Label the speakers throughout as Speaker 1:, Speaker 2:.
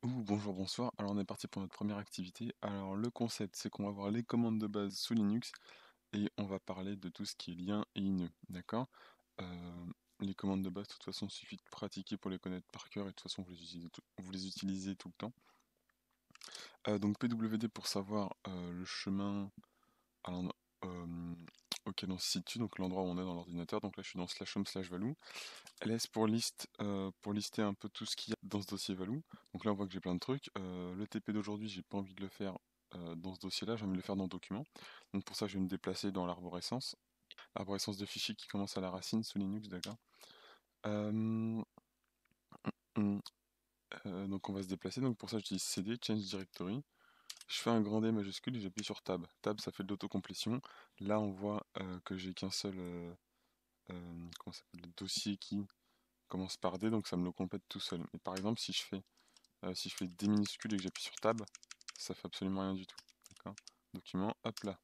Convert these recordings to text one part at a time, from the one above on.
Speaker 1: Bonjour, bonsoir. Alors on est parti pour notre première activité. Alors le concept, c'est qu'on va voir les commandes de base sous Linux et on va parler de tout ce qui est lien et INE, d'accord? Euh, les commandes de base, de toute façon, il suffit de pratiquer pour les connaître par cœur et de toute façon, vous les utilisez tout le temps. Donc PWD pour savoir le chemin à euh, auquel on se situe, donc l'endroit où on est dans l'ordinateur. Donc là, je suis dans slash home slash value. ls pour lister un peu tout ce qu'il y a dans ce dossier value. Donc là, on voit que j'ai plein de trucs. Le TP d'aujourd'hui, j'ai pas envie de le faire dans ce dossier-là, j'ai envie de le faire dans document. Donc pour ça, je vais me déplacer dans l'arborescence. L'arborescence de fichiers qui commence à la racine sous Linux, d'accord. Euh, hum, donc on va se déplacer. Donc pour ça, j'utilise cd, change directory. Je fais un grand D majuscule et j'appuie sur Tab. Tab, ça fait de l'autocomplétion. Là, on voit que j'ai qu'un seul comment ça s'appelle, le dossier qui commence par D, donc ça me le complète tout seul. Mais par exemple, si je fais D minuscule et que j'appuie sur Tab, ça fait absolument rien du tout. D'accord. Document, hop là.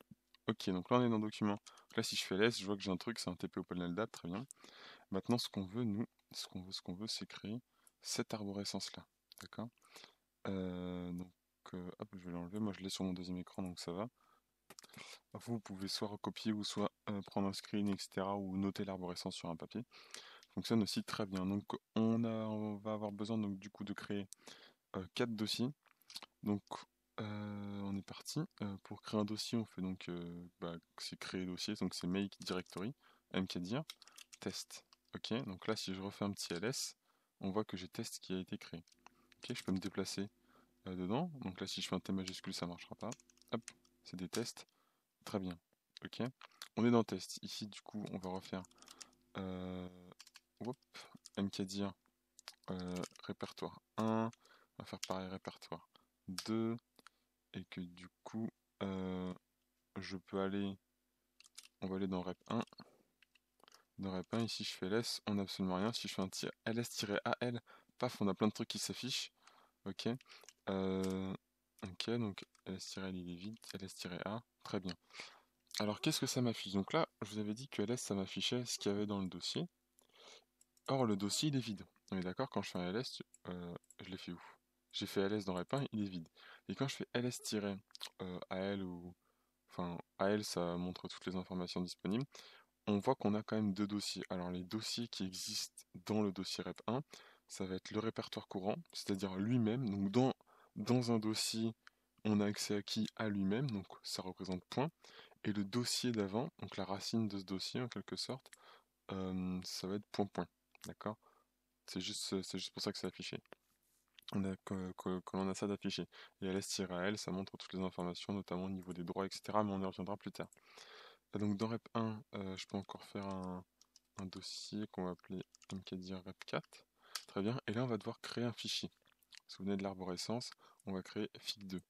Speaker 1: Ok, donc là on est dans document. Donc là, si je fais ls, je vois que j'ai un truc, c'est un TP open LDAP, très bien. Maintenant, ce qu'on veut, nous, ce qu'on veut, c'est créer cette arborescence-là. D'accord. Donc, hop, je vais l'enlever. Moi, je l'ai sur mon deuxième écran, donc ça va. Vous pouvez soit recopier ou soit prendre un screen, etc. ou noter l'arborescence sur un papier. Fonctionne aussi très bien. Donc, on va avoir besoin donc du coup de créer 4 dossiers. Donc, on est parti. Pour créer un dossier, on fait donc, c'est créer dossier, donc c'est make directory, mkdir, test. Ok, donc là, si je refais un petit ls, on voit que j'ai test qui a été créé. Ok, je peux me déplacer dedans. Donc là, si je fais un T majuscule, ça marchera pas. Hop, c'est des tests. Très bien. Ok, on est dans test. Ici, du coup, on va refaire euh, whoop, mkdir répertoire 1. On va faire pareil répertoire 2. Et que du coup, euh, je peux aller, on va aller dans rep 1. Dans rep 1, ici je fais ls, on n'a absolument rien. Si je fais un ls-al, paf, on a plein de trucs qui s'affichent. Ok. Ok, donc ls-l il est vide, ls-a, très bien. Alors qu'est-ce que ça m'affiche? Donc là, je vous avais dit que ls ça m'affichait ce qu'il y avait dans le dossier. Or le dossier il est vide. On est d'accord, quand je fais un ls, je l'ai fait où? J'ai fait ls dans rep 1, il est vide. Et quand je fais ls-al ou enfin AL ça montre toutes les informations disponibles, on voit qu'on a quand même deux dossiers. Alors les dossiers qui existent dans le dossier rep 1, ça va être le répertoire courant, c'est-à-dire lui-même. Donc dans un dossier, on a accès à qui? À lui-même, donc ça représente point. Et le dossier d'avant, donc la racine de ce dossier en quelque sorte, ça va être point point. D'accord? C'est juste pour ça que c'est affiché. Que l'on a ça d'affiché. Et ls-al, ça montre toutes les informations, notamment au niveau des droits, etc. Mais on y reviendra plus tard. Et donc dans rep 1, je peux encore faire un dossier qu'on va appeler mkdir rep4. Très bien. Et là, on va devoir créer un fichier. Vous vous souvenez de l'arborescence, on va créer fig2.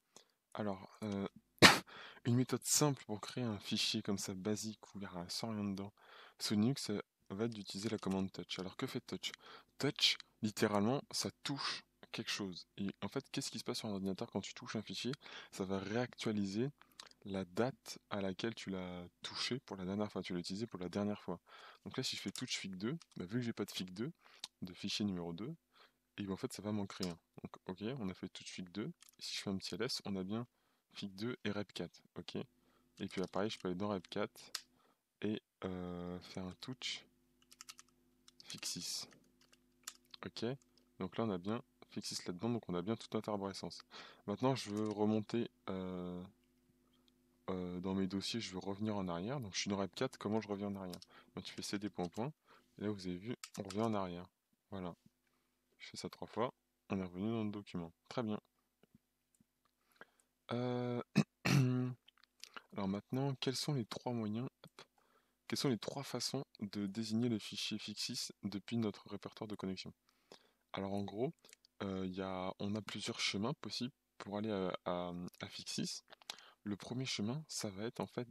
Speaker 1: Alors, une méthode simple pour créer un fichier comme ça, basique, où il n'y a sans rien dedans, sous Linux, ça va être d'utiliser la commande touch. Alors que fait touch? Touch, littéralement, ça touche quelque chose. Et en fait, qu'est-ce qui se passe sur un ordinateur quand tu touches un fichier? Ça va réactualiser la date à laquelle tu l'as touché pour la dernière fois, tu l'as utilisé pour la dernière fois. Donc là, si je fais touch fig2, bah, vu que j'ai pas de fig2, de fichier numéro 2, et ben, en fait, ça va m'en créer un. Donc, ok, on a fait touch fig2, et si je fais un petit ls, on a bien fig2 et rep4, ok. Et puis là, pareil, je peux aller dans rep4 et faire un touch fig6, ok. Donc là, on a bien fig6 là-dedans, donc on a bien toute notre arborescence. Maintenant, je veux remonter dans mes dossiers, je veux revenir en arrière. Donc je suis dans Rep 4, comment je reviens en arrière? Donc tu fais cd point point, et là vous avez vu, on revient en arrière. Voilà. Je fais ça 3 fois, on est revenu dans le document. Très bien. Euh, Alors maintenant, quels sont les trois moyens, quelles sont les trois façons de désigner le fichier fixis depuis notre répertoire de connexion? Alors en gros, on a plusieurs chemins possibles pour aller à fixis. Le premier chemin, ça va être en fait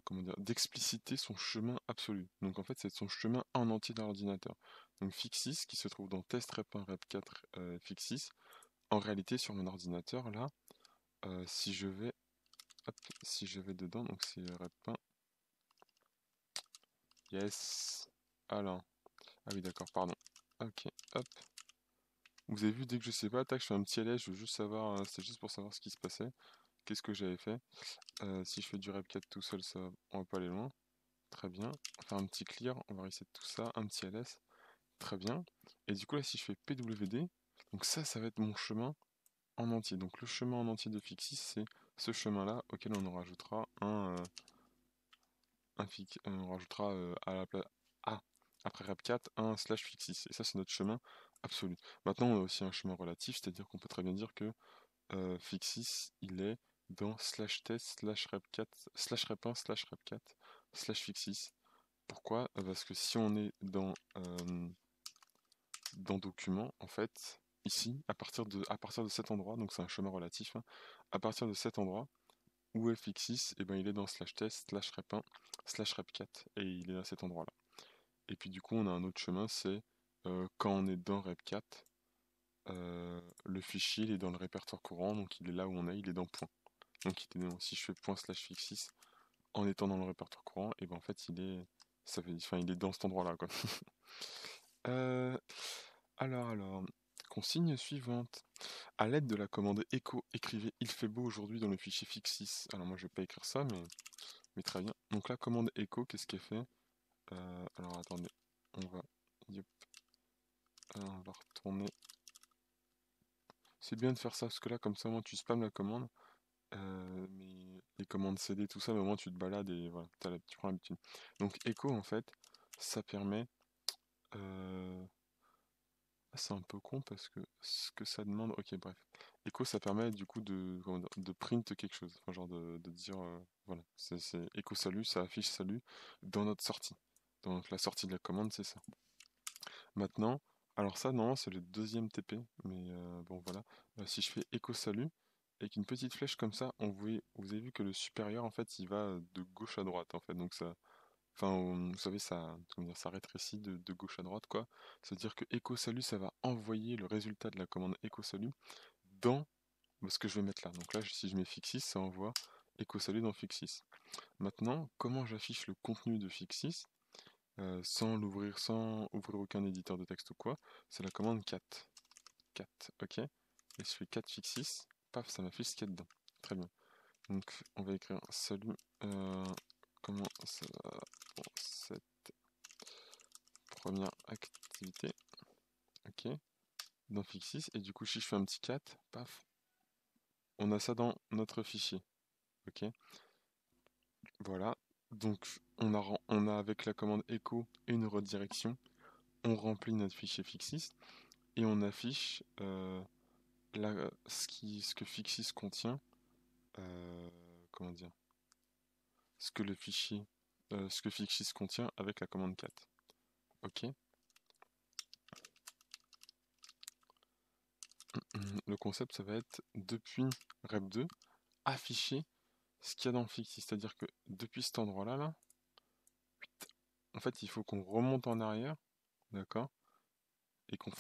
Speaker 1: comment dire, d'expliciter son chemin absolu. Donc en fait, c'est son chemin en entier dans l'ordinateur. Donc fixis, qui se trouve dans test rep1 rep4 fixis, en réalité sur mon ordinateur là, si je vais, hop, si je vais dedans, donc c'est rep1, yes, alors, ah oui d'accord, pardon, ok, hop, Vous avez vu, dès que je sais pas, tac, je fais un petit ls, je veux juste savoir, c'était juste pour savoir ce qui se passait, qu'est-ce que j'avais fait. Si je fais du rep4 tout seul, ça, on va pas aller loin. Très bien. On va faire un petit clear, on va reset tout ça, un petit ls. Très bien. Et du coup, là, si je fais pwd, donc ça va être mon chemin en entier. Donc le chemin en entier de Fixis, c'est ce chemin-là auquel on en rajoutera on rajoutera à la place après rep4 un slash Fixis. Et ça, c'est notre chemin absolu. Maintenant, on a aussi un chemin relatif, c'est-à-dire qu'on peut très bien dire que Fixis, il est dans slash test slash rep4 slash rep1 slash rep4 slash Fixis. Pourquoi? Parce que si on est dans document, en fait, ici, à partir de cet endroit, donc c'est un chemin relatif, hein, à partir de cet endroit, où est Fixis, et ben il est dans slash test, slash rep1, slash rep4, et il est à cet endroit-là. Et puis du coup, on a un autre chemin, c'est quand on est dans rep4, le fichier il est dans le répertoire courant, donc il est là où on est, il est dans point. Donc si je fais point slash Fixis en étant dans le répertoire courant, et ben en fait il est dans cet endroit-là, quoi. Euh, alors, consigne suivante. À l'aide de la commande echo, écrivez il fait beau aujourd'hui dans le fichier Fixis. Alors moi je vais pas écrire ça, mais très bien. Donc la commande echo, qu'est-ce qu'elle fait? Alors attendez, on va, yep, on va retourner. C'est bien de faire ça parce que là comme ça au moins tu spams la commande. Mais les commandes CD, tout ça, mais au moins tu te balades et voilà, tu prends l'habitude. Donc echo en fait, ça permet. euh, c'est un peu con parce que ce que ça demande. Ok, bref. Echo, ça permet du coup comment dire, de print quelque chose. Enfin, genre de dire. Voilà. C'est echo salut, ça affiche salut dans notre sortie. Donc la sortie de la commande, c'est ça. Maintenant, alors ça, non, c'est le deuxième TP. Mais bon, voilà. Si je fais echo salut, avec une petite flèche comme ça, vous avez vu que le supérieur, en fait, il va de gauche à droite, en fait. Donc ça. Enfin, vous savez, comment dire, ça rétrécit de gauche à droite, quoi. C'est-à-dire que echo salut, ça va envoyer le résultat de la commande echo salut dans ce que je vais mettre là. Donc là, si je mets Fixis, ça envoie echo salut dans Fixis. Maintenant, comment j'affiche le contenu de Fixis sans ouvrir aucun éditeur de texte ou quoi? C'est la commande cat. Cat, ok? Et je fais cat Fixis, paf, ça m'affiche ce qu'il y a dedans. Très bien. Donc, on va écrire salut. Comment ça va pour cette première activité? Ok. Dans Fixis. Et du coup, si je fais un petit cat, paf, on a ça dans notre fichier. Ok. Voilà. Donc, on a avec la commande echo une redirection. On remplit notre fichier Fixis et on affiche ce que Fixis contient. Comment dire? Ce que Fixis contient avec la commande cat. Ok. Le concept, ça va être depuis rep2, afficher ce qu'il y a dans Fixis. C'est-à-dire que depuis cet endroit-là, là, en fait, il faut qu'on remonte en arrière, d'accord? Et qu'on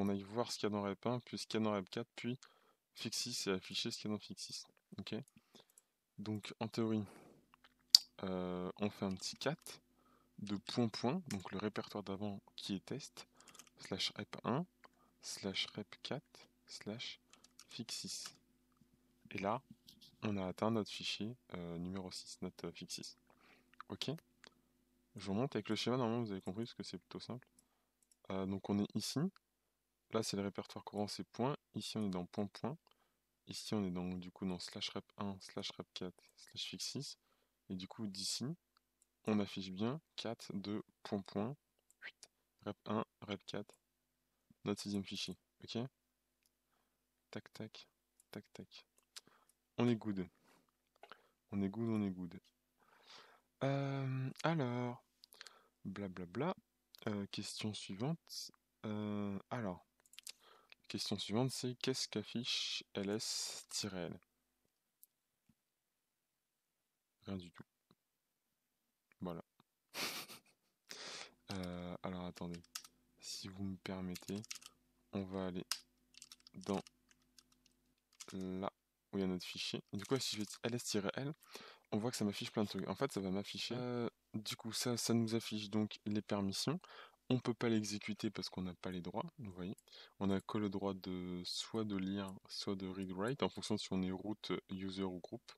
Speaker 1: aille voir ce qu'il y a dans rep1, puis ce qu'il y a dans rep4, puis Fixis et afficher ce qu'il y a dans Fixis. Ok? Donc, en théorie, on fait un petit cat de point, donc le répertoire d'avant qui est test, slash rep1, slash rep4, slash Fixis. Et là, on a atteint notre fichier numéro 6, notre Fixis. Ok? Je remonte avec le schéma, normalement vous avez compris parce que c'est plutôt simple. Donc on est ici. Là c'est le répertoire courant, c'est point. Ici on est dans point. Ici on est du coup dans slash rep1, slash rep4, slash Fixis. Et du coup d'ici, on affiche bien 4 de point, 8, rep1, rep4, notre sixième fichier. Ok? Tac tac, tac tac. On est good. On est good, on est good. Alors, blablabla. Question suivante. Alors, question suivante, c'est qu'est-ce qu'affiche ls-l? Rien du tout. Voilà. Alors attendez. Si vous me permettez, on va aller dans là où il y a notre fichier. Du coup, si je vais ls-l, on voit que ça m'affiche plein de trucs. En fait, ça va m'afficher. Du coup, ça nous affiche donc les permissions. On peut pas l'exécuter parce qu'on n'a pas les droits, vous voyez. On n'a que le droit de soit de lire, soit de read-write, en fonction de si on est root, user ou groupe.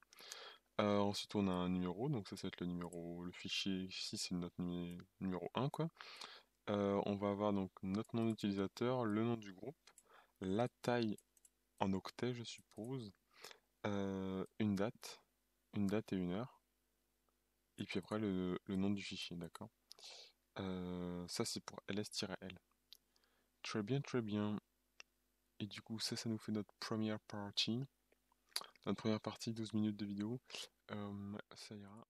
Speaker 1: Ensuite, on a un numéro, donc ça va être le numéro, le fichier ici, c'est notre numéro 1, quoi. On va avoir donc notre nom d'utilisateur, le nom du groupe, la taille en octets, je suppose, une date et une heure, et puis après le nom du fichier, d'accord? Ça, c'est pour ls-l. Très bien, très bien. Et du coup, ça nous fait notre première partie. Notre première partie, 12 minutes de vidéo. Ça ira.